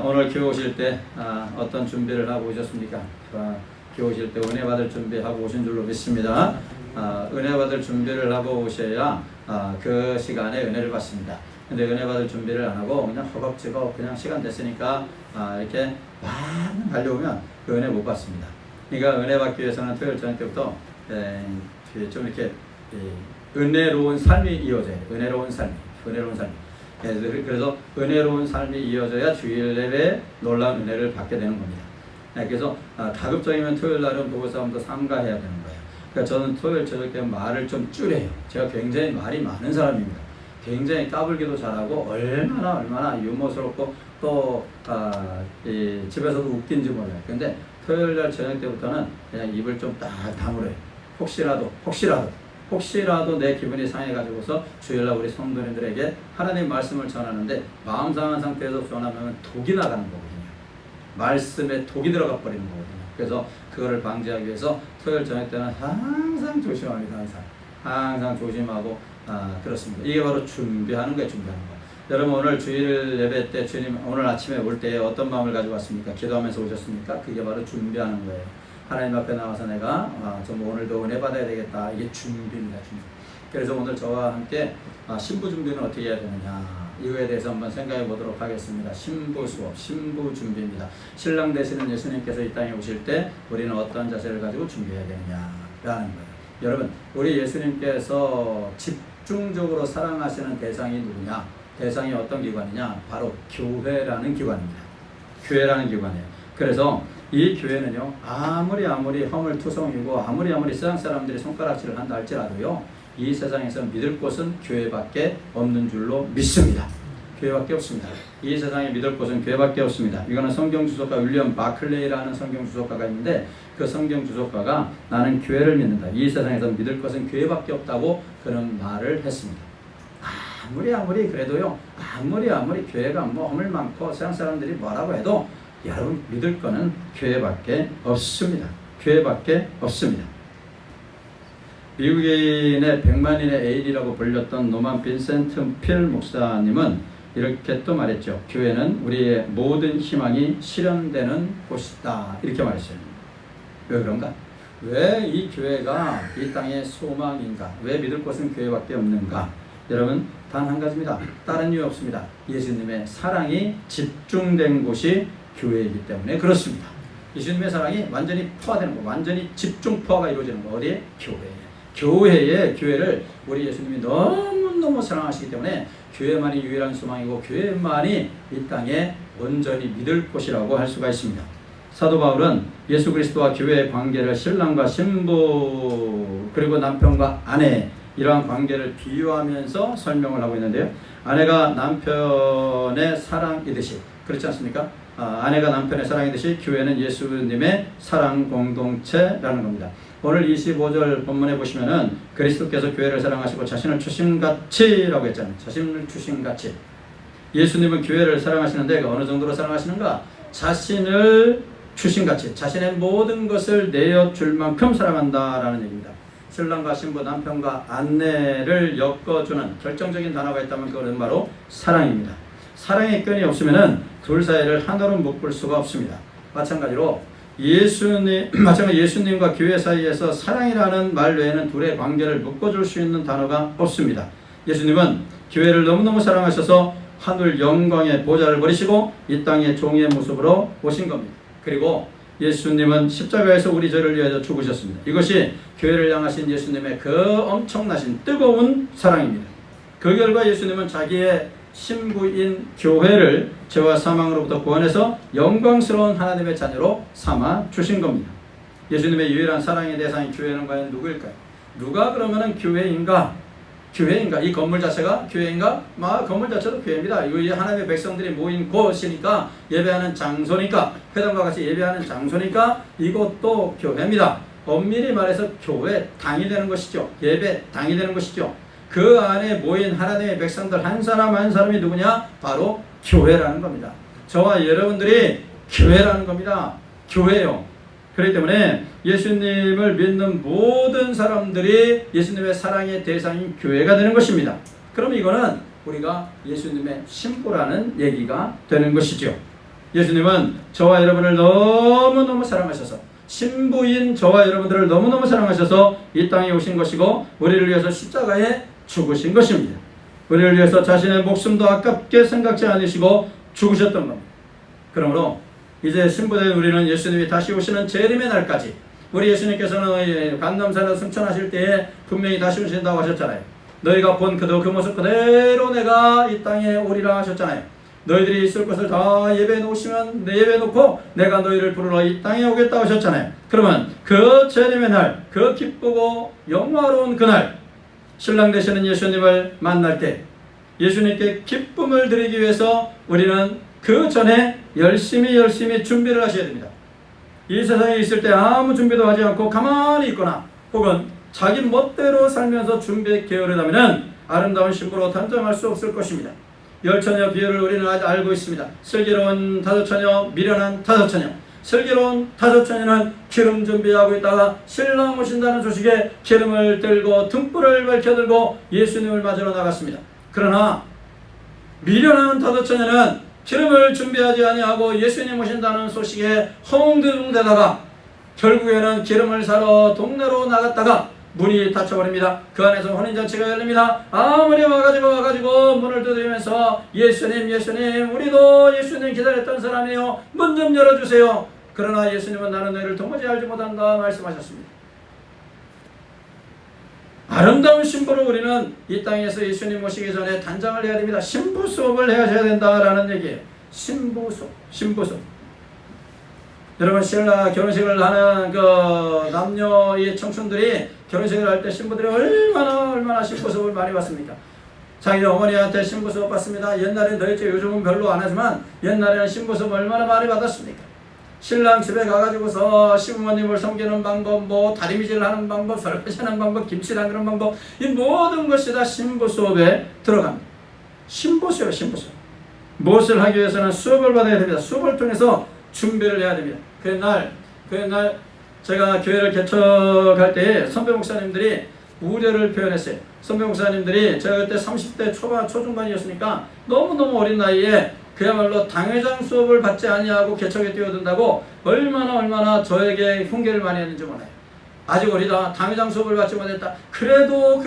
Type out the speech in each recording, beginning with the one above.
오늘 교회 오실 때 어떤 준비를 하고 오셨습니까? 교회 오실 때 은혜 받을 준비하고 오신 줄로 믿습니다. 은혜 받을 준비를 하고 오셔야 그 시간에 은혜를 받습니다. 근데 은혜 받을 준비를 안 하고 그냥 허겁지겁 그냥 시간 됐으니까 이렇게 막 달려오면 그 은혜 못 받습니다. 그러니까 은혜 받기 위해서는 토요일 저녁 때부터 좀 이렇게 은혜로운 삶이 이어져야 돼요. 은혜로운 삶. 그래서 은혜로운 삶이 이어져야 주일 예배에 놀라운 은혜를 받게 되는 겁니다. 그래서 가급적이면 토요일 날은 보고싸움도 삼가해야 되는 거예요. 그러니까 저는 토요일 저녁 때 말을 좀 줄여요. 제가 굉장히 말이 많은 사람입니다. 굉장히 까불기도 잘하고 얼마나 유머스럽고 또 집에서도 웃긴지 몰라요. 근데 토요일 날 저녁 때부터는 그냥 입을 좀 딱 다물어요. 혹시라도 내 기분이 상해가지고서 주일날 우리 성도님들에게 하나님 말씀을 전하는데 마음 상한 상태에서 전하면 독이 나가는 거거든요. 말씀에 독이 들어가 버리는 거거든요. 그래서 그거를 방지하기 위해서 토요일 저녁 때는 항상 조심합니다. 항상 조심하고 그렇습니다. 이게 바로 준비하는 거예요. 여러분 오늘 주일 예배 때 주님 오늘 아침에 올 때 어떤 마음을 가지고 왔습니까? 기도하면서 오셨습니까? 그게 바로 준비하는 거예요. 하나님 앞에 나와서 내가 좀 오늘도 은혜 받아야 되겠다. 이게 준비입니다. 준비. 그래서 오늘 저와 함께 신부 준비는 어떻게 해야 되느냐 이거에 대해서 한번 생각해 보도록 하겠습니다. 신부 수업, 신부 준비입니다. 신랑 되시는 예수님께서 이 땅에 오실 때 우리는 어떤 자세를 가지고 준비해야 되느냐라는 거예요. 여러분 우리 예수님께서 집중적으로 사랑하시는 대상이 누구냐? 대상이 어떤 기관이냐? 바로 교회라는 기관입니다. 교회라는 기관이에요. 그래서 이 교회는요 아무리 허물투성이고 아무리 세상 사람들이 손가락질을 한다 할지라도요 이 세상에서 믿을 곳은 교회밖에 없는 줄로 믿습니다. 교회밖에 없습니다. 이 세상에 믿을 곳은 교회밖에 없습니다. 이거는 성경주석가 윌리엄 바클레이라는 성경주석가가 있는데 그 성경주석가가 나는 교회를 믿는다. 이 세상에서 믿을 것은 교회밖에 없다고 그런 말을 했습니다. 아무리 그래도요 아무리 교회가 허물 많고 세상 사람들이 뭐라고 해도 여러분 믿을 거는 교회밖에 없습니다. 교회밖에 없습니다. 미국인의 100만인의 에일이라고 불렸던 노만 빈센트 필 목사님은 이렇게 또 말했죠. 교회는 우리의 모든 희망이 실현되는 곳이다. 이렇게 말했어요. 왜 그런가? 왜 이 교회가 이 땅의 소망인가? 왜 믿을 곳은 교회밖에 없는가? 여러분 단 한 가지입니다. 다른 이유 없습니다. 예수님의 사랑이 집중된 곳이 교회이기 때문에 그렇습니다. 예수님의 사랑이 완전히 포화되는 거, 완전히 집중 포화가 이루어지는 거 어디에? 교회를 우리 예수님이 너무 사랑하시기 때문에 교회만이 유일한 소망이고 교회만이 이 땅에 온전히 믿을 곳이라고 할 수가 있습니다. 사도 바울은 예수 그리스도와 교회의 관계를 신랑과 신부 그리고 남편과 아내 이러한 관계를 비유하면서 설명을 하고 있는데요. 아내가 남편의 사랑이듯이 그렇지 않습니까? 아내가 남편의 사랑이듯이 교회는 예수님의 사랑 공동체라는 겁니다. 오늘 25절 본문에 보시면은 그리스도께서 교회를 사랑하시고 자신을 주신같이라고 했잖아요. 자신을 주신같이. 예수님은 교회를 사랑하시는데 어느 정도로 사랑하시는가? 자신을 주신같이 자신의 모든 것을 내어줄 만큼 사랑한다라는 얘기입니다. 신랑과 신부, 남편과 아내를 엮어주는 결정적인 단어가 있다면 그것은 바로 사랑입니다. 사랑의 끈이 없으면은 둘 사이를 하나로 묶을 수가 없습니다. 마찬가지로 예수님과 교회 사이에서 사랑이라는 말 외에는 둘의 관계를 묶어줄 수 있는 단어가 없습니다. 예수님은 교회를 너무너무 사랑하셔서 하늘 영광의 보좌를 버리시고 이 땅의 종의 모습으로 오신 겁니다. 그리고 예수님은 십자가에서 우리 죄를 위하여 죽으셨습니다. 이것이 교회를 향하신 예수님의 그 엄청나신 뜨거운 사랑입니다. 그 결과 예수님은 자기의 신부인 교회를 죄와 사망으로부터 구원해서 영광스러운 하나님의 자녀로 삼아 주신 겁니다. 예수님의 유일한 사랑의 대상인 교회는 과연 누구일까요? 누가 그러면은 교회인가? 이 건물 자체가 교회인가? 건물 자체도 교회입니다. 이거 하나님의 백성들이 모인 곳이니까 예배하는 장소니까 회당과 같이 예배하는 장소니까 이것도 교회입니다. 엄밀히 말해서 교회 당이 되는 것이죠. 예배 당이 되는 것이죠. 그 안에 모인 하나님의 백성들 한 사람 한 사람이 누구냐? 바로 교회라는 겁니다. 저와 여러분들이 교회라는 겁니다. 교회요. 그렇기 때문에 예수님을 믿는 모든 사람들이 예수님의 사랑의 대상인 교회가 되는 것입니다. 그럼 이거는 우리가 예수님의 신부라는 얘기가 되는 것이죠. 예수님은 저와 여러분을 너무너무 사랑하셔서, 신부인 저와 여러분들을 너무너무 사랑하셔서 이 땅에 오신 것이고 우리를 위해서 십자가에 죽으신 것입니다. 우리를 위해서 자신의 목숨도 아깝게 생각지 않으시고 죽으셨던 겁니다. 그러므로 이제 신부된 우리는 예수님이 다시 오시는 재림의 날까지, 우리 예수님께서는 감람산에 승천하실 때에 분명히 다시 오신다고 하셨잖아요. 너희가 본 그 모습 그대로 내가 이 땅에 오리라 하셨잖아요. 너희들이 있을 것을 다 예배해 놓으시면 예배해 놓고 내가 너희를 부르러 이 땅에 오겠다고 하셨잖아요. 그러면 그 재림의 날, 그 기쁘고 영화로운 그날, 신랑 되시는 예수님을 만날 때 예수님께 기쁨을 드리기 위해서 우리는 그 전에 열심히 준비를 하셔야 됩니다. 이 세상에 있을 때 아무 준비도 하지 않고 가만히 있거나 혹은 자기 멋대로 살면서 준비에 게으르다면 아름다운 신부로 단정할 수 없을 것입니다. 열처녀 비유를 우리는 아직 알고 있습니다. 슬기로운 다섯처녀, 미련한 다섯처녀. 슬기로운 다섯처녀는 기름 준비하고 있다가 신랑 오신다는 소식에 기름을 들고 등불을 밝혀들고 예수님을 맞으러 나갔습니다. 그러나 미련한 다섯처녀는 기름을 준비하지 아니하고 예수님 오신다는 소식에 허웅대웅대다가 결국에는 기름을 사러 동네로 나갔다가 문이 닫혀버립니다. 그 안에서 혼인잔치가 열립니다. 아무리 와가지고 문을 두드리면서 예수님 우리도 예수님 기다렸던 사람이에요. 문 좀 열어주세요. 그러나 예수님은 나는 너희를 도무지 알지 못한다 말씀하셨습니다. 아름다운 신부로 우리는 이 땅에서 예수님 오시기 전에 단장을 해야 됩니다. 신부 수업을 해야 된다라는 얘기예요. 신부 수업. 여러분, 신라 결혼식을 하는 그 남녀의 청춘들이 결혼식을 할 때 신부들이 얼마나 신부 수업을 많이 받습니까? 자기 어머니한테 신부 수업 받습니다. 옛날에는 더 했죠. 요즘은 별로 안 하지만 옛날에는 신부 수업 얼마나 많이 받았습니까? 신랑 집에 가가지고서 시부모님을 섬기는 방법, 다리미질 하는 방법, 설거지 하는 방법, 김치 담그는 방법, 이 모든 것이 다 신부 수업에 들어갑니다. 신부 수업. 무엇을 하기 위해서는 수업을 받아야 됩니다. 수업을 통해서 준비를 해야 됩니다. 그 옛날 제가 교회를 개척할 때 선배 목사님들이 우려를 표현했어요. 선배 목사님들이 제가 그때 30대 초중반이었으니까 너무너무 어린 나이에 그야말로 당회장 수업을 받지 아니하고 개척에 뛰어든다고 얼마나 저에게 흉계를 많이 했는지 몰라요. 아직 어리다. 당회장 수업을 받지 못했다. 그래도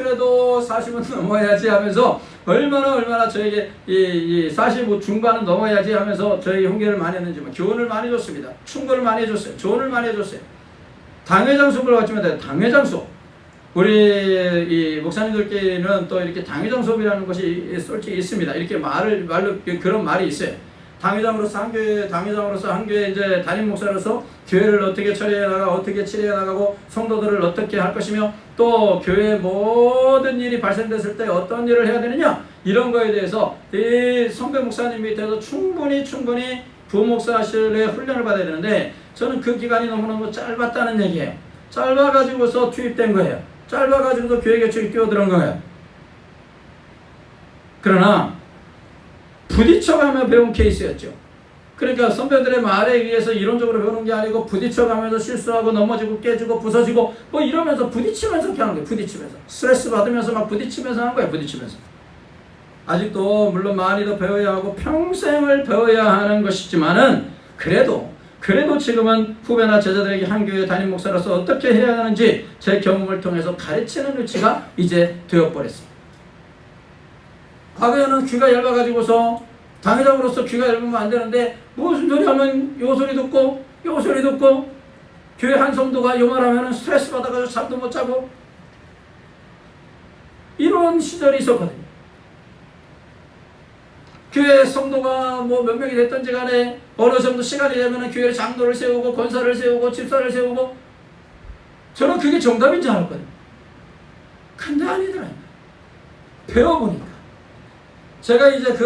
40은 넘어야지 하면서 얼마나 저에게 이 45 중반은 넘어야지 하면서 저에게 흉계를 많이 했는지 교훈을 많이 줬습니다. 충고를 많이 해줬어요. 조언을 많이 해줬어요. 당회장 수업을 받지 못했다. 당회장 수업. 우리 이 목사님들께는 또 이렇게 당회장 수업이라는 것이 솔직히 있습니다. 이렇게 말로 그런 말이 있어요. 당회장으로서 한 교회 이제 담임 목사로서 교회를 어떻게 처리해 나가고 어떻게 치료해 나가고 성도들을 어떻게 할 것이며 또 교회 모든 일이 발생됐을 때 어떤 일을 해야 되느냐 이런 거에 대해서 이 선배 목사님 밑에서 충분히 부목사실의 훈련을 받아야 되는데 저는 그 기간이 너무너무 짧았다는 얘기예요. 짧아가지고서 투입된 거예요. 짧아가지고서 교회 개척에 뛰어들은 거예요. 그러나 부딪혀가며 배운 케이스였죠. 그러니까 선배들의 말에 의해서 이론적으로 배우는 게 아니고 부딪혀가면서 실수하고 넘어지고 깨지고 부서지고 이러면서 부딪히면서 이렇게 하는 거예요. 부딪히면서 스트레스 받으면서 막 부딪히면서 하는 거예요. 부딪히면서. 아직도 물론 많이 더 배워야 하고 평생을 배워야 하는 것이지만은 그래도 지금은 후배나 제자들에게 한 교회 담임 목사로서 어떻게 해야 하는지 제 경험을 통해서 가르치는 위치가 이제 되어버렸습니다. 과거에는 귀가 얇아가지고서 당회장으로서 귀가 얇으면 안 되는데 무슨 소리 하면 요 소리 듣고 교회 한 성도가 요 말하면 스트레스 받아가지고 잠도 못 자고 이런 시절이 있었거든요. 교회 성도가 몇 명이 됐든지 간에 어느 정도 시간이 되면 교회 장로를 세우고 권사를 세우고 집사를 세우고 저는 그게 정답인 줄 알았거든요. 근데 아니더라고요. 배워보니까 제가 이제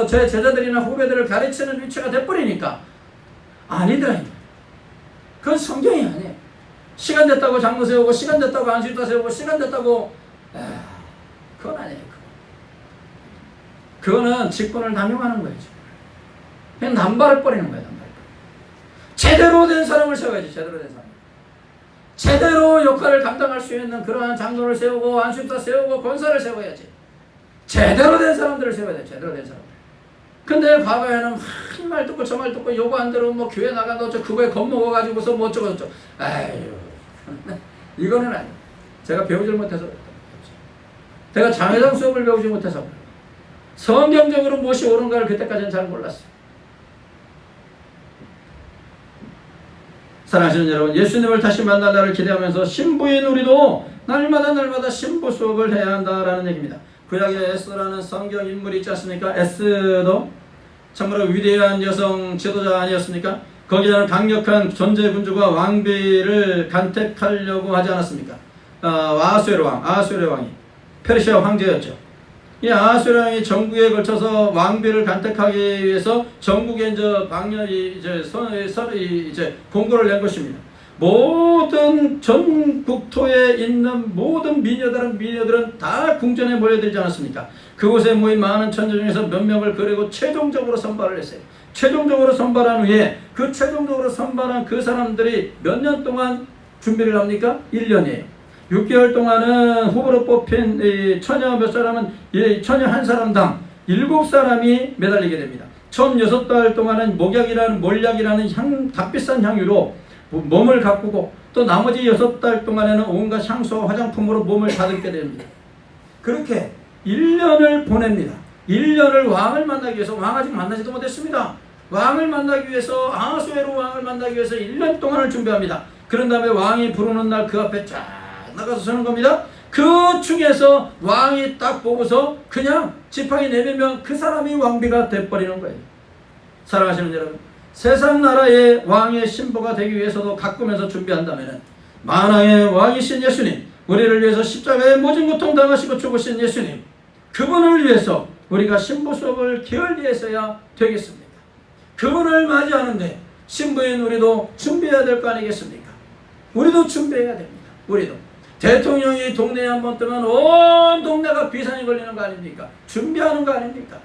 제 제자들이나 후배들을 가르치는 위치가 돼버리니까 아니더라고요. 그건 성경이 아니에요. 시간 됐다고 장로 세우고 시간 됐다고 안수집사 세우고 시간 됐다고 그건 아니에요. 그거는 직분을 남용하는 거예요. 그냥 남발을 버리는 거예요. 제대로 된 사람을 세워야지. 제대로 역할을 감당할 수 있는 그러한 장로를 세우고 안수집사 세우고 권사를 세워야지. 제대로 된 사람들을 세워야 돼. 제대로 된 사람들. 근데 과거에는 이 말 듣고 저 말 듣고 요거 안 들으면 뭐 교회 나가도 저 그거에 겁먹어가지고서 뭐 어쩌고 저쩌고. 아유, 이거는 아니에요. 제가 배우질 못해서 그랬다. 제가 장회장 수업을 배우지 못해서 그래요. 성경적으로 무엇이 옳은가를 그때까지는 잘 몰랐어요. 사랑하시는 여러분, 예수님을 다시 만날 날을 기대하면서 신부인 우리도 날마다 신부 수업을 해야 한다라는 얘기입니다. 구약에 에스더라는 성경 인물이 있지 않습니까? 에스더 참으로 위대한 여성 지도자 아니었습니까? 거기에는 강력한 존재군주가 왕비를 간택하려고 하지 않았습니까? 아하수에로 왕이 페르시아 황제였죠. 이 아하수에로 왕이 전국에 걸쳐서 왕비를 간택하기 위해서 전국에 이제 공고를 낸 것입니다. 모든 전 국토에 있는 모든 미녀들은 다 궁전에 모여들지 않았습니까? 그곳에 모인 많은 천재 중에서 몇 명을 그리고 최종적으로 선발을 했어요. 최종적으로 선발한 후에 그 최종적으로 선발한 그 사람들이 몇 년 동안 준비를 합니까? 1년이에요. 6개월 동안은 후보로 뽑힌 처녀 몇 사람은 처녀 한 사람당 7사람이 매달리게 됩니다. 처음 6달 동안은 몰약이라는 값비싼 향유로 몸을 가꾸고 또 나머지 6달 동안에는 온갖 향수와 화장품으로 몸을 다듬게 됩니다. 그렇게 1년을 보냅니다. 1년을 왕을 만나기 위해서, 왕 아직 만나지도 못했습니다. 왕을 만나기 위해서, 아하수에로 왕을 만나기 위해서 1년 동안을 준비합니다. 그런 다음에 왕이 부르는 날 그 앞에 쫙 나가서 서는 겁니다. 그 중에서 왕이 딱 보고서 그냥 지팡이 내밀면 그 사람이 왕비가 돼버리는 거예요. 사랑하시는 여러분, 세상 나라의 왕의 신부가 되기 위해서도 가꾸면서 준비한다면 만왕의 왕이신 예수님, 우리를 위해서 십자가에 모진 고통 당하시고 죽으신 예수님, 그분을 위해서 우리가 신부 수업을 게을리해서야 되겠습니까? 그분을 맞이하는데 신부인 우리도 준비해야 될 거 아니겠습니까? 우리도 준비해야 됩니다. 우리도 대통령이 동네에 한번 뜨면 온 동네가 비상이 걸리는 거 아닙니까? 준비하는 거 아닙니까?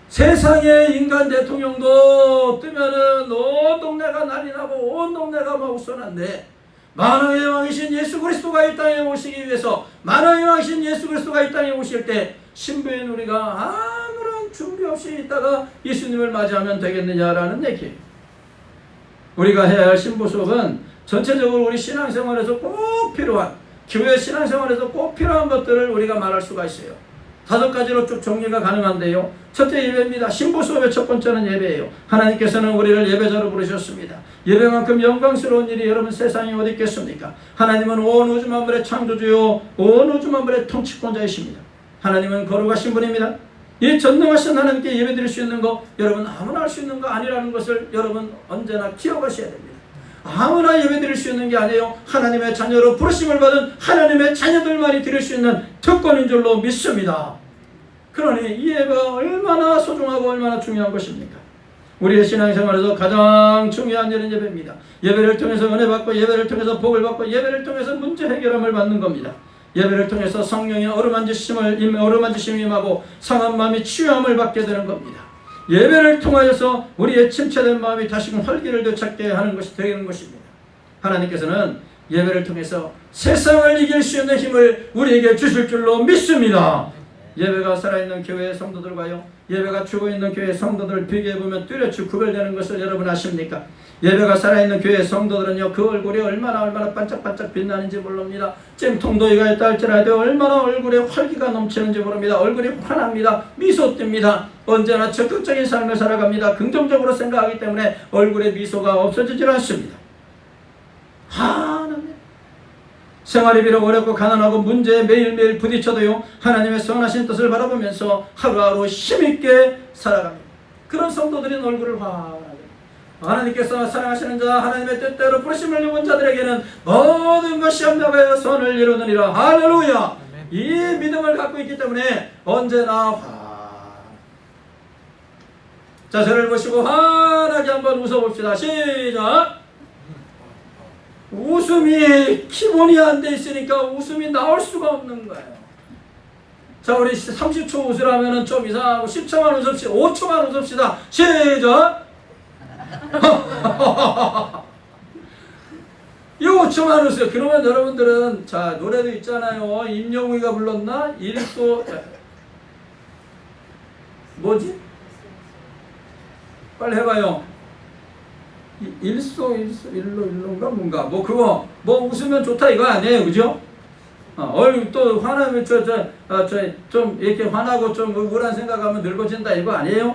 세상에 인간 대통령도 뜨면은 온 동네가 난리 나고 온 동네가 막 웃어난데, 만왕의 왕이신 예수 그리스도가 이 땅에 오시기 위해서, 만왕의 왕이신 예수 그리스도가 이 땅에 오실 때 신부인 우리가 아무런 준비 없이 있다가 예수님을 맞이하면 되겠느냐라는 얘기예요. 우리가 해야 할 신부 수업은 전체적으로 우리 신앙생활에서 꼭 필요한, 교회 신앙생활에서 꼭 필요한 것들을 우리가 말할 수가 있어요. 5가지로 쭉 정리가 가능한데요. 첫째, 예배입니다. 신부 수업의 첫 번째는 예배예요. 하나님께서는 우리를 예배자로 부르셨습니다. 예배만큼 영광스러운 일이 여러분 세상에 어디 있겠습니까? 하나님은 온 우주 만물의 창조주요 온 우주 만물의 통치권자이십니다. 하나님은 거룩하신 분입니다. 이 전능하신 하나님께 예배드릴 수 있는 거, 여러분 아무나 할 수 있는 거 아니라는 것을 여러분 언제나 기억하셔야 됩니다. 아무나 예배드릴 수 있는 게 아니에요. 하나님의 자녀로 부르심을 받은 하나님의 자녀들만이 드릴 수 있는 특권인 줄로 믿습니다. 그러니 이 예배가 얼마나 소중하고 얼마나 중요한 것입니까? 우리의 신앙생활에서 가장 중요한 일은 예배입니다. 예배를 통해서 은혜 받고, 예배를 통해서 복을 받고, 예배를 통해서 문제 해결함을 받는 겁니다. 예배를 통해서 성령의 어루만지심이 임하고 상한 마음이 치유함을 받게 되는 겁니다. 예배를 통하여서 우리의 침체된 마음이 다시금 활기를 되찾게 하는 것이 되는 것입니다. 하나님께서는 예배를 통해서 세상을 이길 수 있는 힘을 우리에게 주실 줄로 믿습니다. 예배가 살아있는 교회의 성도들과요, 예배가 죽어있는 교회의 성도들을 비교해보면 뚜렷이 구별되는 것을 여러분 아십니까? 예배가 살아있는 교회의 성도들은요, 그 얼굴이 얼마나 반짝반짝 빛나는지 모릅니다. 찜통도이가 있다 할지라도 얼마나 얼굴에 활기가 넘치는지 모릅니다. 얼굴이 환합니다. 미소 띱니다. 언제나 적극적인 삶을 살아갑니다. 긍정적으로 생각하기 때문에 얼굴에 미소가 없어지질 않습니다. 하나님, 생활이 비록 어렵고 가난하고 문제에 매일매일 부딪혀도요, 하나님의 선하신 뜻을 바라보면서 하루하루 힘있게 살아갑니다. 그런 성도들인 얼굴을 환하게, 하나님께서 사랑하시는 자, 하나님의 뜻대로 부르심을 입은 자들에게는 모든 것이 합력하여 선을 이루느니라. 할렐루야. 이 믿음을 갖고 있기 때문에 언제나 자, 저를 보시고 환하게 한번 웃어봅시다. 시작. 웃음이 기본이 안 돼 있으니까 웃음이 나올 수가 없는 거예요. 자, 우리 30초 웃으라면 좀 이상하고 10초만 웃읍시다. 5초만 웃읍시다. 시작. 이 5초만 웃어요. 그러면 여러분들은, 자, 노래도 있잖아요. 임영웅이가 불렀나? 일도 뭐지? 빨리 해봐요. 일로인가 뭔가 뭐 그거 뭐 웃으면 좋다 이거 아니에요, 그죠? 얼굴 또 화나면 좀 이렇게 화나고 좀 우울한 생각하면 늙어진다 이거 아니에요?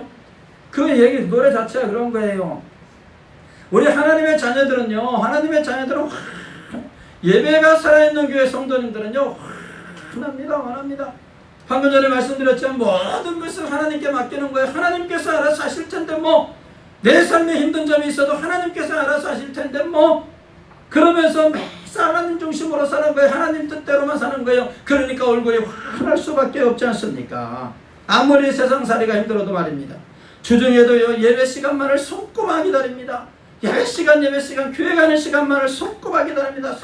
그 얘기 노래 자체가 그런 거예요. 우리 하나님의 자녀들은요, 예배가 살아있는 교회 성도님들은요 환합니다. 방금 전에 말씀드렸지만 모든 것을 하나님께 맡기는 거예요. 하나님께서 알아서 하실 텐데 뭐 내 삶에 힘든 점이 있어도 하나님께서 알아서 하실 텐데 뭐 그러면서 매사 하나님 중심으로 사는 거예요. 하나님 뜻대로만 사는 거예요. 그러니까 얼굴이 환할 수밖에 없지 않습니까? 아무리 세상살이가 힘들어도 말입니다. 주중에도요 예배 시간만을 손꼽아 기다립니다. 예배 시간 교회 가는 시간만을 손꼽아 기다립니다.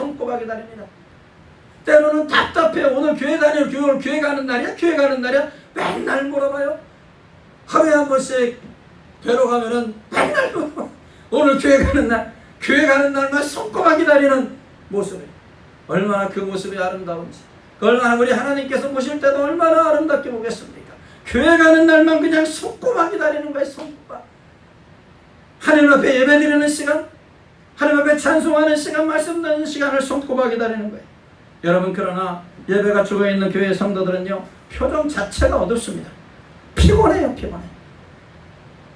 때로는 답답해요. 오늘 교회 가는 날이야? 맨날 물어봐요. 하루에 한 번씩 뵈러 가면은 맨날 물어봐. 오늘 교회 가는 날만 손꼽아 기다리는 모습이 얼마나 그 모습이 아름다운지, 얼마나 우리 하나님께서 보실 때도 얼마나 아름답게 보겠습니까? 교회 가는 날만 그냥 손꼽아 기다리는 거예요. 손꼽아. 하나님 앞에 예배드리는 시간, 하나님 앞에 찬송하는 시간, 말씀 듣는 시간을 손꼽아 기다리는 거예요. 여러분, 그러나 예배가 죽어있는 교회 성도들은요 표정 자체가 어둡습니다. 피곤해요.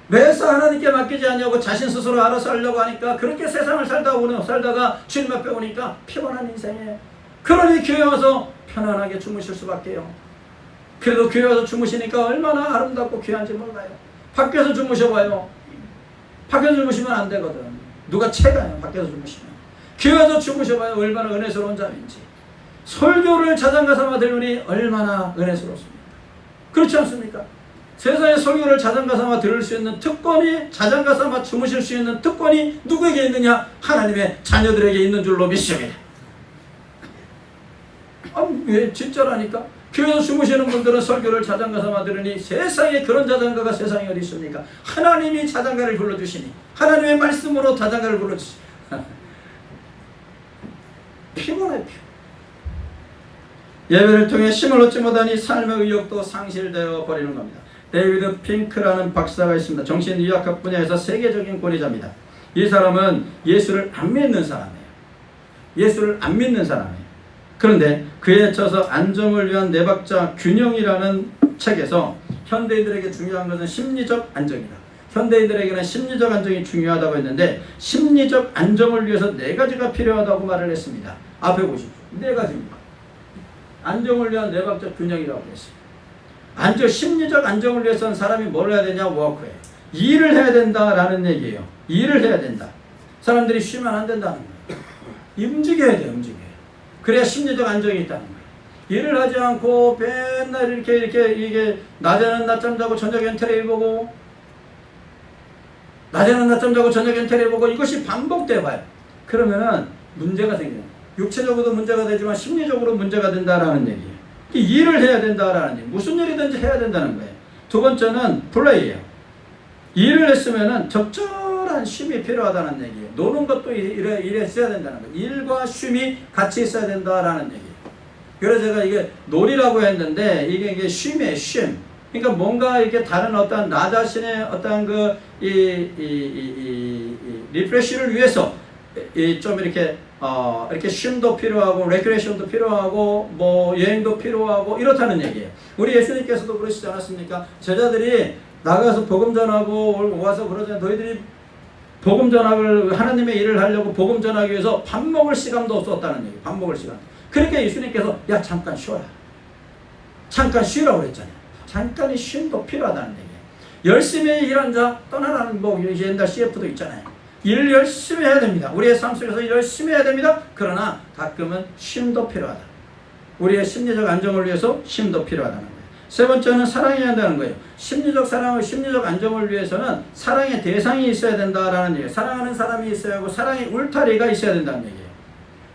매사 하나님께 맡기지 않냐고 자신 스스로 알아서 하려고 하니까 그렇게 세상을 살다가 주님 앞에 오니까 피곤한 인생이에요. 그러니 교회 와서 편안하게 주무실 수밖에요. 그래도 교회 와서 주무시니까 얼마나 아름답고 귀한지 몰라요. 밖에서 주무셔봐요. 밖에서 주무시면 안 되거든. 누가 채가요. 밖에서 주무시면. 교회 와서 주무셔봐요. 얼마나 은혜스러운 잠인지. 설교를 자장가 삼아 들으니 얼마나 은혜스럽습니까? 그렇지 않습니까? 세상에 설교를 자장가 삼아 들을 수 있는 특권이, 자장가 삼아 주무실 수 있는 특권이 누구에게 있느냐? 하나님의 자녀들에게 있는 줄로 믿습니다. 왜? 진짜라니까. 교회에서 주무시는 분들은 설교를 자장가 삼아 들으니 세상에 그런 자장가가 세상에 어디 있습니까? 하나님이 자장가를 불러주시니, 하나님의 말씀으로 자장가를 불러주시니 피곤해. 예배를 통해 힘을 얻지 못하니 삶의 의욕도 상실되어 버리는 겁니다. 데이비드 핑크라는 박사가 있습니다. 정신의학학 분야에서 세계적인 권위자입니다. 이 사람은 예수를 안 믿는 사람이에요. 그런데 그에 쳐서 안정을 위한 네 박자 균형이라는 책에서 현대인들에게 중요한 것은 심리적 안정이다. 현대인들에게는 심리적 안정이 중요하다고 했는데, 심리적 안정을 위해서 네 가지가 필요하다고 말을 했습니다. 앞에 보십시오. 네 가지입니다. 안정을 위한 네 박자 균형이라고 했습니다. 심리적 안정을 위해서는 사람이 뭘 해야 되냐? 워크해. 일을 해야 된다라는 얘기예요. 일을 해야 된다. 사람들이 쉬면 안 된다는 거예요. 움직여야 돼요. 그래야 심리적 안정이 있다는 거예요. 일을 하지 않고 맨날 이게 낮에는 낮잠 자고 저녁엔 텔레비 보고, 이것이 반복돼 봐요. 그러면은 문제가 생겨요. 육체적으로도 문제가 되지만 심리적으로 문제가 된다라는 얘기예요. 일을 해야 된다라는 얘기. 무슨 일이든지 해야 된다는 거예요. 두 번째는 플레이예요. 일을 했으면은 적절한 쉼이 필요하다는 얘기예요. 노는 것도 일에 있어야 된다는 거예요. 일과 쉼이 같이 있어야 된다라는 얘기예요. 그래서 제가 이게 놀이라고 했는데 이게 쉼이에요. 쉼. 그러니까 뭔가 이렇게 다른 어떤 나 자신의 어떤 리프레시를 위해서 좀 이렇게 쉼도 필요하고 레크레이션도 필요하고 뭐 여행도 필요하고 이렇다는 얘기예요. 우리 예수님께서도 그러시지 않았습니까? 제자들이 나가서 복음 전하고 와서 그러잖아요. 너희들이 복음 전학을, 하나님의 일을 하려고 복음 전하기 위해서 밥 먹을 시간도 없었다는 얘기예요. 밥 먹을 시간. 그러니까 예수님께서 야 잠깐 쉬어라. 잠깐 쉬라고 그랬잖아요. 잠깐의 쉼도 필요하다는 얘기예요. 열심히 일한 자 떠나라는 뭐 옛날 CF도 있잖아요. 일을 열심히 해야 됩니다. 우리의 삶 속에서 열심히 해야 됩니다. 그러나 가끔은 쉼도 필요하다. 우리의 심리적 안정을 위해서 쉼도 필요하다는 거예요. 세 번째는 사랑해야 한다는 거예요. 심리적 안정을 위해서는 사랑의 대상이 있어야 된다라는 얘기예요. 사랑하는 사람이 있어야 하고 사랑의 울타리가 있어야 된다는 얘기예요.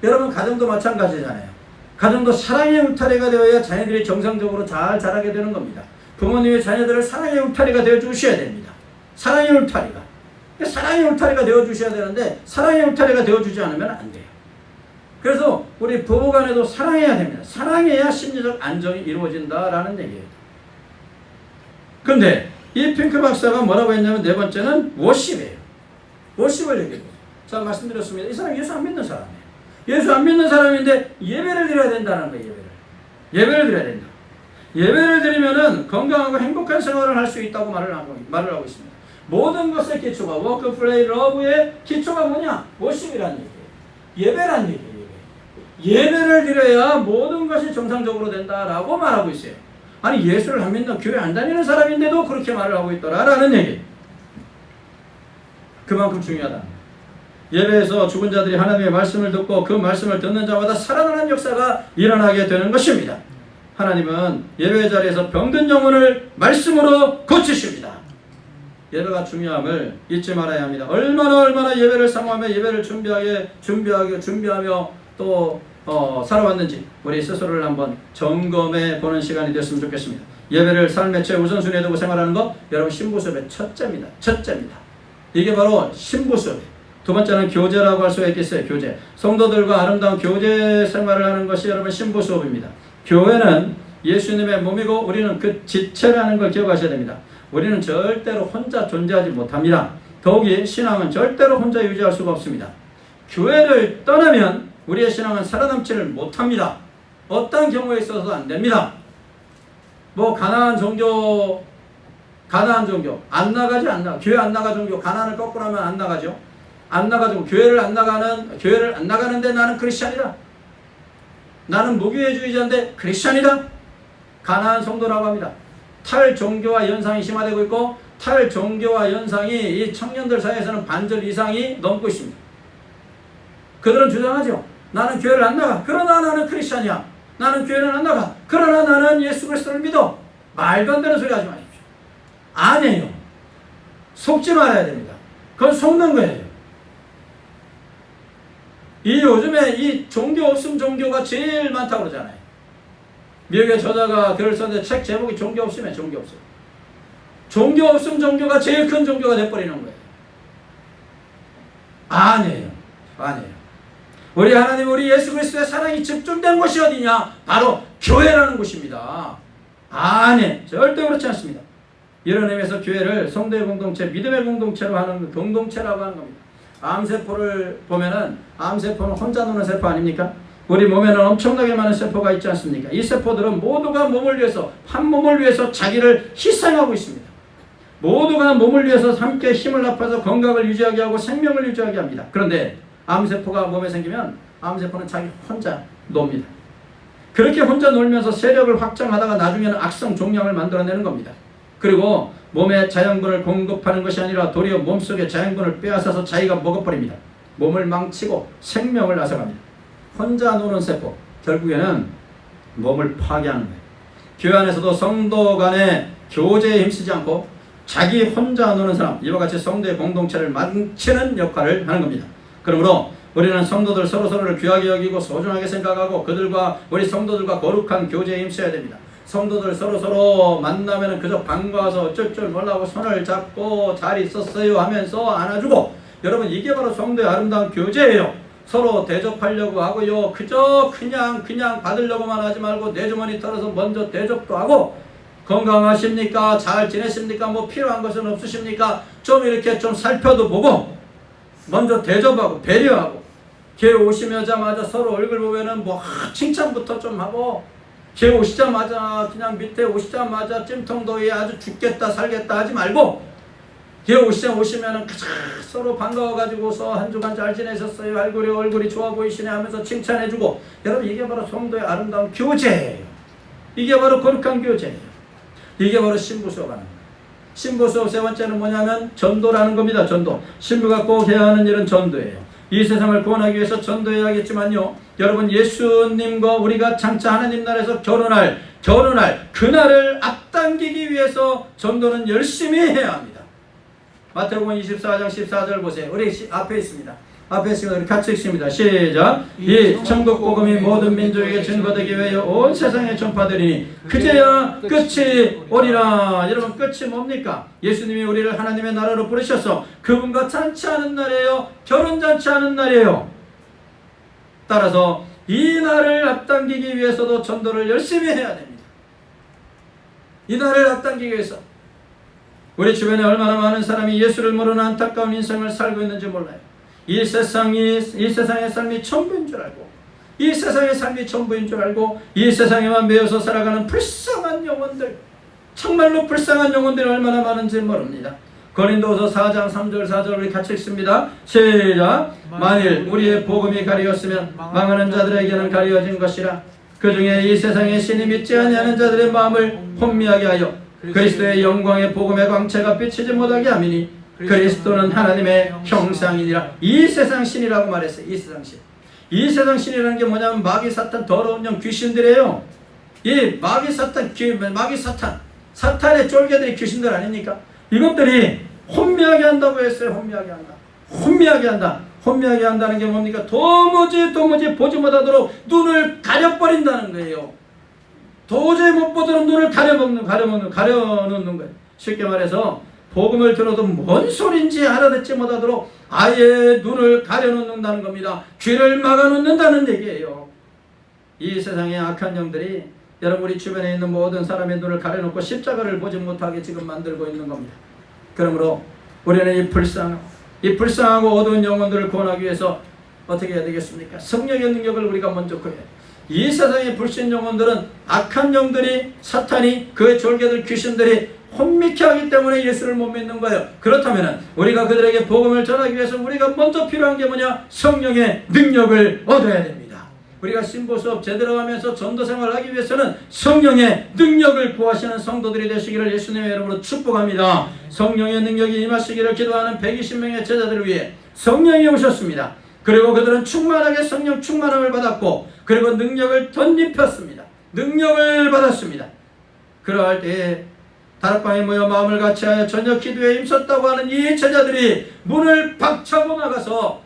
여러분, 가정도 마찬가지잖아요. 가정도 사랑의 울타리가 되어야 자녀들이 정상적으로 잘 자라게 되는 겁니다. 부모님의 자녀들을 사랑의 울타리가 되어 주셔야 됩니다. 사랑의 울타리가 되어 주셔야 되는데 사랑의 울타리가 되어 주지 않으면 안 돼요. 그래서 우리 부부간에도 사랑해야 됩니다. 사랑해야 심리적 안정이 이루어진다라는 얘기예요. 근데 이 핑크 박사가 뭐라고 했냐면 네 번째는 워십이에요. 워십을 얘기해요. 자, 말씀드렸습니다. 이 사람 예수 안 믿는 사람이에요. 예수 안 믿는 사람인데 예배를 드려야 된다는 거예요. 예배를 드려야 된다. 예배를 드리면은 건강하고 행복한 생활을 할 수 있다고 말을 하고 있습니다. 모든 것의 기초가 워크, 플레이, 러브의 기초가 뭐냐? 워십이라는 얘기예요. 예배라는 얘기예요. 예배를 드려야 모든 것이 정상적으로 된다라고 말하고 있어요. 아니, 예수를 안 믿는 교회 안 다니는 사람인데도 그렇게 말을 하고 있더라라는 얘기. 그만큼 중요하다. 예배에서 죽은 자들이 하나님의 말씀을 듣고 그 말씀을 듣는 자마다 살아나는 역사가 일어나게 되는 것입니다. 하나님은 예배 자리에서 병든 영혼을 말씀으로 고치십니다. 예배가 중요함을 잊지 말아야 합니다. 얼마나 예배를 사모하며 예배를 준비하며 또 살아왔는지 우리 스스로를 한번 점검해 보는 시간이 됐으면 좋겠습니다. 예배를 삶의 최우선순위에 두고 생활하는 것, 여러분 신부수업의 첫째입니다. 이게 바로 신부수업. 두 번째는 교제라고 할 수가 있겠어요. 교제. 성도들과 아름다운 교제 생활을 하는 것이 여러분 신부수업입니다. 교회는 예수님의 몸이고 우리는 그 지체라는 걸 기억하셔야 됩니다. 우리는 절대로 혼자 존재하지 못합니다. 더욱이 신앙은 절대로 혼자 유지할 수가 없습니다. 교회를 떠나면 우리의 신앙은 살아남지를 못합니다. 어떤 경우에 있어서도 안 됩니다. 뭐 가난한 종교 안 나가지 교회 안 나가 종교 가난을 꺾고 나면 안 나가죠. 안 나가지고 교회를 안 나가는데 나는 크리스찬이다. 나는 무교회주의자인데 크리스찬이다. 가난한 성도라고 합니다. 탈종교화 현상이 심화되고 있고 탈종교화 현상이 이 청년들 사이에서는 반절 이상이 넘고 있습니다. 그들은 주장하죠. 나는 교회를 안 나가. 그러나 나는 크리스찬이야. 나는 교회를 안 나가. 그러나 나는 예수 그리스도를 믿어. 말도 안 되는 소리 하지 마십시오. 아니에요. 속지 말아야 됩니다. 그건 속는 거예요. 이 요즘에 이 종교 없음 종교가 제일 많다고 그러잖아요. 미국의 저자가 글을 썼는데 책 제목이 종교 없음이에요. 종교 없음. 종교 없음 종교가 제일 큰 종교가 돼버리는 거예요. 아니에요. 우리 하나님, 우리 예수 그리스도의 사랑이 집중된 곳이 어디냐? 바로 교회라는 곳입니다. 아니, 절대 그렇지 않습니다. 이런 의미에서 교회를 성도의 공동체, 믿음의 공동체로 하는 공동체라고 하는 겁니다. 암세포를 보면은 암세포는 혼자 노는 세포 아닙니까? 우리 몸에는 엄청나게 많은 세포가 있지 않습니까? 이 세포들은 모두가 몸을 위해서, 한 몸을 위해서 자기를 희생하고 있습니다. 모두가 몸을 위해서 함께 힘을 합해서 건강을 유지하게 하고 생명을 유지하게 합니다. 그런데 암세포가 몸에 생기면 암세포는 자기 혼자 놉니다. 그렇게 혼자 놀면서 세력을 확장하다가 나중에는 악성 종양을 만들어내는 겁니다. 그리고 몸에 자양분을 공급하는 것이 아니라 도리어 몸속에 자양분을 빼앗아서 자기가 먹어버립니다. 몸을 망치고 생명을 앗아갑니다. 혼자 노는 세포, 결국에는 몸을 파괴하는 거예요. 교회 안에서도 성도 간의 교제에 힘쓰지 않고 자기 혼자 노는 사람, 이와 같이 성도의 공동체를 망치는 역할을 하는 겁니다. 그러므로 우리는 성도들 서로서로를 귀하게 여기고 소중하게 생각하고 우리 성도들과 거룩한 교제에 힘써야 됩니다. 성도들 서로서로 만나면 그저 반가워서 어쩔 줄 몰라고 손을 잡고 잘 있었어요 하면서 안아주고, 여러분 이게 바로 성도의 아름다운 교제예요. 서로 대접하려고 하고요. 그저 그냥 받으려고만 하지 말고 내 주머니 털어서 먼저 대접도 하고, 건강하십니까? 잘 지내십니까? 뭐 필요한 것은 없으십니까? 좀 이렇게 좀 살펴도 보고 먼저 대접하고 배려하고, 교회 오시자마자 서로 얼굴 보면은 뭐 칭찬부터 좀 하고, 교회 오시자마자 그냥 밑에 오시자마자 찜통더위에 아주 죽겠다 살겠다 하지 말고, 교회 오시면은 서로 반가워가지고서 한 주간 잘 지내셨어요? 얼굴이 좋아 보이시네 하면서 칭찬해주고. 여러분 이게 바로 성도의 아름다운 교제예요. 이게 바로 거룩한 교제예요. 이게 바로 신부수업 하는 거예요. 신부수업 세 번째는 뭐냐면 전도라는 겁니다. 전도. 신부가 꼭 해야 하는 일은 전도예요. 이 세상을 구원하기 위해서 전도해야겠지만요, 여러분 예수님과 우리가 장차 하나님 나라에서 결혼할 그날을 앞당기기 위해서 전도는 열심히 해야 합니다. 마태복음 24장 14절 보세요. 우리 앞에 있습니다. 우리 같이 읽습니다. 시작. 이 천국 복음이 모든 민족에게 증거되기 위하여 온 세상에 전파되리니 그제야 끝이 오리라. 여러분 끝이 뭡니까? 예수님이 우리를 하나님의 나라로 부르셔서 그분과 잔치하는 날이에요. 결혼잔치하는 날이에요. 따라서 이 날을 앞당기기 위해서도 전도를 열심히 해야 됩니다. 이 날을 앞당기기 위해서 우리 주변에 얼마나 많은 사람이 예수를 모르는 안타까운 인생을 살고 있는지 몰라요. 이 세상의 삶이 전부인 줄 알고, 이 세상의 삶이 전부인 줄 알고, 이 세상에만 매여서 살아가는 불쌍한 영혼들, 정말로 불쌍한 영혼들이 얼마나 많은지 모릅니다. 고린도서 4장 3절 4절 우리 같이 읽습니다. 시작. 만일 우리의 복음이 가리웠으면 망하는 자들에게는 가리워진 것이라. 그 중에 이 세상의 신이 믿지 아니하는 자들의 마음을 혼미하게 하여 그리스도의 영광의 복음의 광채가 비치지 못하게 함이니 그리스도는 하나님의 형상이니라. 이 세상 신이라고 말했어요. 이 세상 신. 이 세상 신이라는 게 뭐냐면 마귀 사탄 더러운 영 귀신들이에요. 이 마귀 사탄 사탄의 쫄개들이 귀신들 아닙니까? 이것들이 혼미하게 한다고 했어요. 혼미하게 한다. 혼미하게 한다. 혼미하게 한다는 게 뭡니까? 도무지 보지 못하도록 눈을 가려버린다는 거예요. 도저히 못 보도록 눈을 가려놓는 거예요. 쉽게 말해서 복음을 들어도 뭔 소린지 알아듣지 못하도록 아예 눈을 가려놓는다는 겁니다. 귀를 막아놓는다는 얘기예요. 이 세상의 악한 영들이 여러분 우리 주변에 있는 모든 사람의 눈을 가려놓고 십자가를 보지 못하게 지금 만들고 있는 겁니다. 그러므로 우리는 이 불쌍하고 어두운 영혼들을 구원하기 위해서 어떻게 해야 되겠습니까? 성령의 능력을 우리가 먼저 구해야 돼요. 이 세상의 불신 영혼들은 악한 영들이 사탄이 그의 졸개들 귀신들이 혼미케 하기 때문에 예수를 못 믿는 거예요. 그렇다면 우리가 그들에게 복음을 전하기 위해서 우리가 먼저 필요한 게 뭐냐? 성령의 능력을 얻어야 됩니다. 우리가 신보수업 제대로 하면서 전도생활을 하기 위해서는 성령의 능력을 구하시는 성도들이 되시기를 예수님의 이름으로 축복합니다. 성령의 능력이 임하시기를 기도하는 120명의 제자들을 위해 성령이 오셨습니다. 그리고 그들은 충만하게 성령 충만함을 받았고 그리고 능력을 덧입혔습니다. 능력을 받았습니다. 그러할 때에 다락방에 모여 마음을 같이하여 저녁 기도에 임섰다고 하는 이 제자들이 문을 박차고 나가서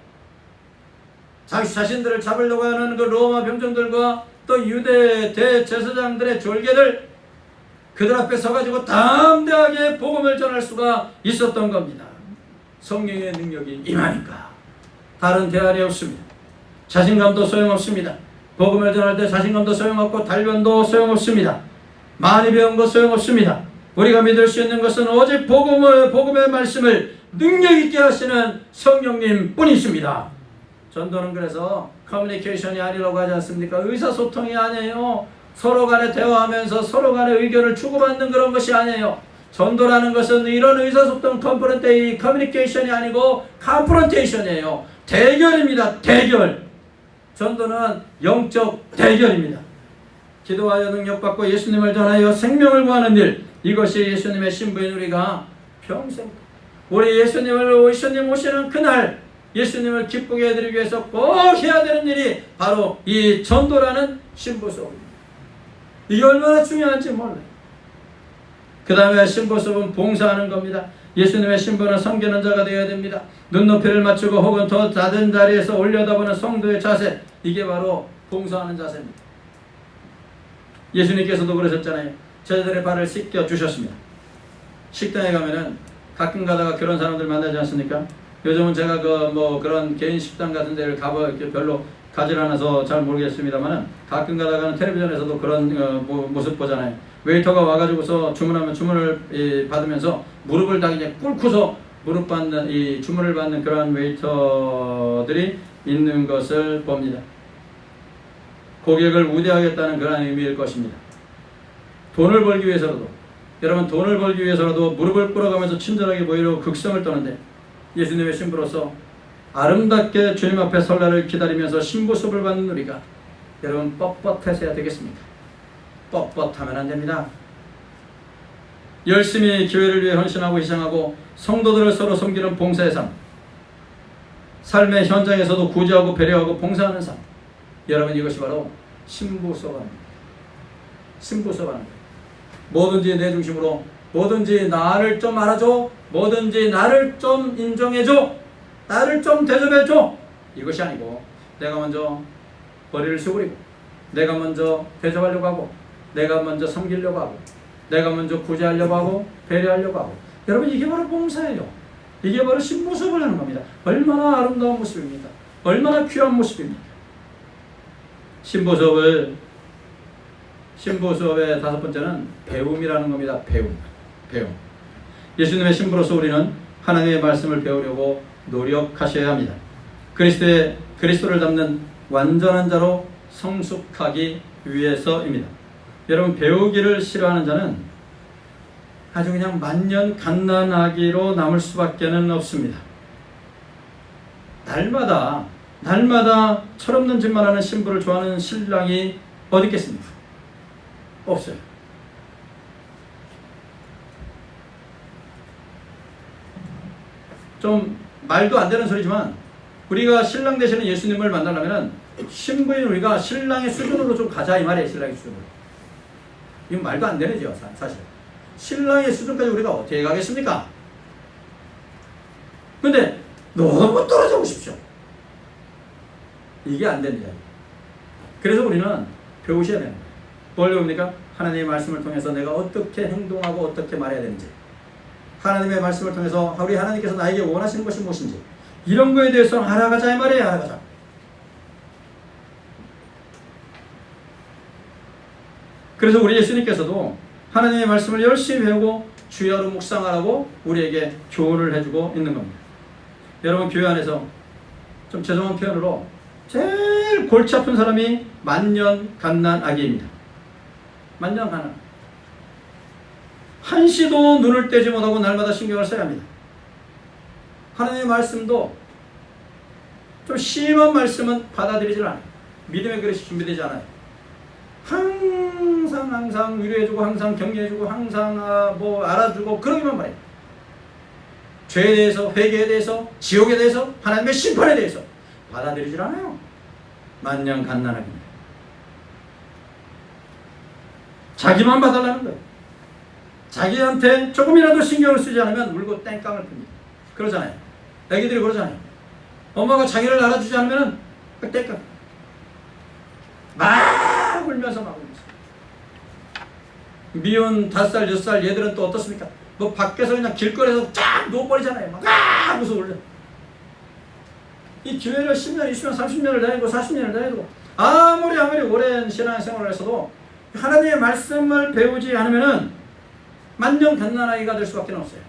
자신들을 잡으려고 하는 그 로마 병정들과 또 유대 대제사장들의 졸개를 그들 앞에 서가지고 담대하게 복음을 전할 수가 있었던 겁니다. 성령의 능력이 임하니까 다른 대안이 없습니다. 자신감도 소용없습니다. 복음을 전할 때 자신감도 소용없고 단련도 소용없습니다. 많이 배운 것 소용없습니다. 우리가 믿을 수 있는 것은 오직 복음의 말씀을 능력 있게 하시는 성령님 뿐이십니다. 전도는 그래서 커뮤니케이션이 아니라고 하지 않습니까? 의사소통이 아니에요. 서로 간에 대화하면서 서로 간에 의견을 주고받는 그런 것이 아니에요. 전도라는 것은 이런 의사소통 커뮤니케이션이 아니고 컨프런테이션이에요. 대결입니다. 대결. 전도는 영적 대결입니다. 기도하여 능력받고 예수님을 전하여 생명을 구하는 일, 이것이 예수님의 신부인 우리가 평생 우리 예수님 오시는 그날 예수님을 기쁘게 해드리기 위해서 꼭 해야 되는 일이 바로 이 전도라는 신부수업입니다. 이게 얼마나 중요한지 몰라요. 그 다음에 신부수업은 봉사하는 겁니다. 예수님의 신부는 섬기는 자가 되어야 됩니다. 눈높이를 맞추고 혹은 더 낮은 자리에서 올려다보는 성도의 자세, 이게 바로 봉사하는 자세입니다. 예수님께서도 그러셨잖아요. 제자들의 발을 씻겨 주셨습니다. 식당에 가면은 가끔 가다가 그런 사람들 만나지 않습니까? 요즘은 제가 그런 개인 식당 같은 데를 별로 가지 않아서 잘 모르겠습니다만은 가끔 가다가는 텔레비전에서도 그런 모습 보잖아요. 웨이터가 와가지고서 주문을 받으면서 무릎을 다 그냥 꿇고서 주문을 받는 그런 웨이터들이 있는 것을 봅니다. 고객을 우대하겠다는 그런 의미일 것입니다. 돈을 벌기 위해서라도, 여러분 돈을 벌기 위해서라도 무릎을 꿇어가면서 친절하게 보이려고 극성을 떠는데 예수님의 신부로서 아름답게 주님 앞에 설날을 기다리면서 신부 수업을 받는 우리가 여러분 뻣뻣해서야 되겠습니까? 뻣뻣하면 안 됩니다. 열심히 교회를 위해 헌신하고 희생하고 성도들을 서로 섬기는 봉사의 삶, 삶의 현장에서도 구제하고 배려하고 봉사하는 삶, 여러분 이것이 바로 신부 수업입니다. 신부 수업하는 거예요. 뭐든지 내 중심으로, 뭐든지 나를 좀 알아줘, 뭐든지 나를 좀 인정해줘, 나를 좀 대접해줘, 이것이 아니고 내가 먼저 머리를 숙이고 내가 먼저 대접하려고 하고 내가 먼저 섬기려고 하고 내가 먼저 구제하려고 하고 배려하려고 하고, 여러분 이게 바로 봉사예요. 이게 바로 신부수업을 하는 겁니다. 얼마나 아름다운 모습입니까? 얼마나 귀한 모습입니까? 신부수업의 다섯 번째는 배움이라는 겁니다. 배움. 예수님의 신부로서 우리는 하나님의 말씀을 배우려고 노력하셔야 합니다. 그리스도를 닮는 완전한 자로 성숙하기 위해서입니다. 여러분, 배우기를 싫어하는 자는 아주 그냥 만년 갓난아기로 남을 수밖에는 없습니다. 날마다 철없는 짓만 하는 신부를 좋아하는 신랑이 어디 있겠습니까? 없어요. 좀 말도 안 되는 소리지만 우리가 신랑 되시는 예수님을 만나려면 신부인 우리가 신랑의 수준으로 좀 가자 이 말이에요. 신랑의 수준으로. 이건 말도 안 되는 일이죠, 사실. 신랑의 수준까지 우리가 어떻게 가겠습니까? 근데 너무 떨어져 보십시오. 이게 안 됩니다. 그래서 우리는 배우셔야 되는 거예요. 뭘 배웁니까? 하나님의 말씀을 통해서 내가 어떻게 행동하고 어떻게 말해야 되는지, 하나님의 말씀을 통해서 우리 하나님께서 나에게 원하시는 것이 무엇인지, 이런 거에 대해서 알아가자 이 말이에요. 알아가자. 그래서 우리 예수님께서도 하나님의 말씀을 열심히 배우고 주야로 묵상하라고 우리에게 교훈을 해주고 있는 겁니다. 여러분, 교회 안에서 좀 죄송한 표현으로 제일 골치 아픈 사람이 만년 갓난아기입니다. 만년 갓난. 한시도 눈을 떼지 못하고 날마다 신경을 써야 합니다. 하나님의 말씀도 좀 심한 말씀은 받아들이질 않아요. 믿음의 그릇이 준비되지 않아요. 항상 위로해주고 항상 격려해주고 항상 알아주고 그러기만 말해요. 죄에 대해서, 회개에 대해서, 지옥에 대해서, 하나님의 심판에 대해서 받아들이질 않아요. 만년 갓난아기입니다. 자기만 봐달라는 거예요. 자기한테 조금이라도 신경을 쓰지 않으면 울고 땡깡을 핍니다. 그러잖아요. 애기들이 그러잖아요. 엄마가 자기를 알아주지 않으면 땡깡. 막 울면서. 미운 5살, 6살 얘들은 또 어떻습니까? 뭐 밖에서 그냥 길거리에서 쫙 누워버리잖아요. 막 하고서 울려. 이 교회를 10년, 20년, 30년을 다니고 40년을 다니고 아무리 오랜 신앙생활을 했어도 하나님의 말씀을 배우지 않으면은 만년 갓난아기가 될 수밖에 없어요.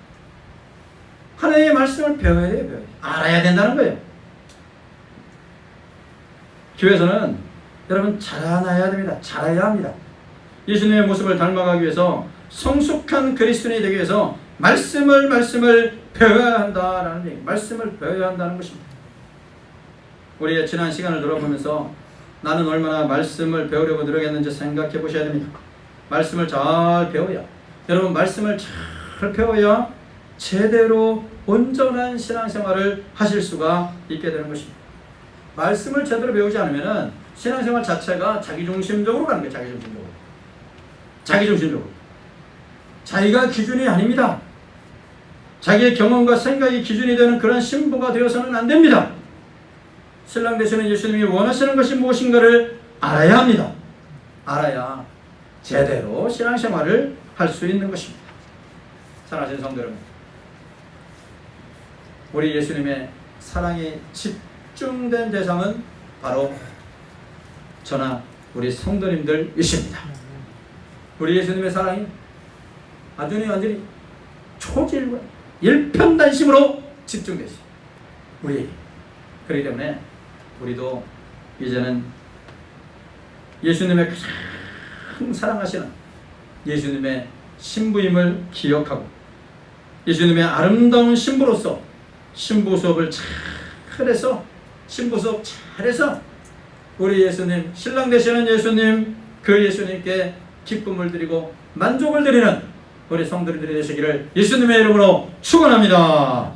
하나님의 말씀을 배워야 돼요. 배워야 돼요. 알아야 된다는 거예요. 교회에서는 여러분 자라나야 됩니다. 자라야 합니다. 예수님의 모습을 닮아가기 위해서 성숙한 그리스도인이 되기 위해서 말씀을 배워야 한다라는 얘기, 말씀을 배워야 한다는 것입니다. 우리의 지난 시간을 돌아보면서 나는 얼마나 말씀을 배우려고 노력했는지 생각해 보셔야 됩니다. 말씀을 잘 배워야, 여러분 말씀을 잘 배워야 제대로 온전한 신앙생활을 하실 수가 있게 되는 것입니다. 말씀을 제대로 배우지 않으면 신앙생활 자체가 자기중심적으로 가는 거예요. 자기중심적으로. 자기가 기준이 아닙니다. 자기의 경험과 생각이 기준이 되는 그런 신부가 되어서는 안 됩니다. 신랑 되시는 예수님이 원하시는 것이 무엇인가를 알아야 합니다. 알아야 제대로 신앙생활을 할 수 있는 것입니다. 사랑하시는 성도 여러분, 우리 예수님의 사랑이 집중된 대상은 바로 저나 우리 성도님들이십니다. 우리 예수님의 사랑이 완전히 초질과 일편단심으로 집중되시 우리에게. 그렇기 때문에 우리도 이제는 예수님의 가장 사랑하시는 예수님의 신부임을 기억하고 예수님의 아름다운 신부로서 신부 수업을 잘해서 신부 수업 잘해서 우리 예수님, 신랑 되시는 예수님, 그 예수님께 기쁨을 드리고 만족을 드리는 우리 성도들이 되시기를 예수님의 이름으로 축원합니다.